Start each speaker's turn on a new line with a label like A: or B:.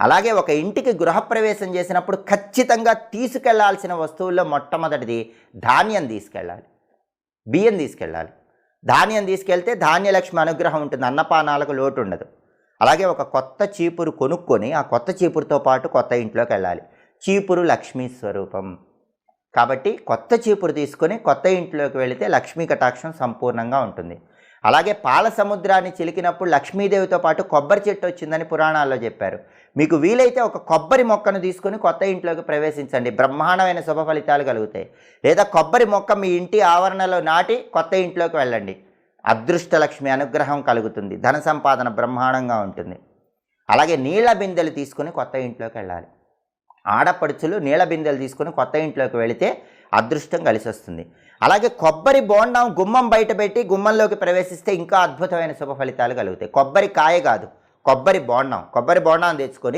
A: అలాగే ఒక ఇంటికి గృహప్రవేశం చేసినప్పుడు ఖచ్చితంగా తీసుకెళ్లాల్సిన వస్తువుల్లో మొట్టమొదటిది ధాన్యం తీసుకెళ్ళాలి, బియ్యం తీసుకెళ్ళాలి. ధాన్యం తీసుకెళ్తే ధాన్యలక్ష్మి అనుగ్రహం ఉంటుంది, అన్నపానాలకు లోటు ఉండదు. అలాగే ఒక కొత్త చీపురు కొనుక్కొని ఆ కొత్త చీపురుతో పాటు కొత్త ఇంట్లోకి వెళ్ళాలి. చీపురు లక్ష్మీ స్వరూపం కాబట్టి కొత్త చీపురు తీసుకొని కొత్త ఇంట్లోకి వెళితే లక్ష్మీ కటాక్షం సంపూర్ణంగా ఉంటుంది. అలాగే పాల సముద్రాన్ని చిలికినప్పుడు లక్ష్మీదేవితో పాటు కొబ్బరి చెట్టు వచ్చిందని పురాణాల్లో చెప్పారు. మీకు వీలైతే ఒక కొబ్బరి మొక్కను తీసుకొని కొత్త ఇంట్లోకి ప్రవేశించండి, బ్రహ్మాండమైన శుభ ఫలితాలు కలుగుతాయి. లేదా కొబ్బరి మొక్క మీ ఇంటి ఆవరణలో నాటి కొత్త ఇంట్లోకి వెళ్ళండి, అదృష్టలక్ష్మి అనుగ్రహం కలుగుతుంది, ధన సంపాదన బ్రహ్మాండంగా ఉంటుంది. అలాగే నీళ్ల బిందెలు తీసుకుని కొత్త ఇంట్లోకి వెళ్ళాలి. ఆడపడుచులు నీళ్ల బిందెలు తీసుకుని కొత్త ఇంట్లోకి వెళితే అదృష్టం కలిసి వస్తుంది. అలాగే కొబ్బరి బోండం గుమ్మం బయట పెట్టి గుమ్మంలోకి ప్రవేశిస్తే ఇంకా అద్భుతమైన శుభ ఫలితాలు కలుగుతాయి. కొబ్బరి కాయ కాదు, కొబ్బరి బోండం తెచ్చుకొని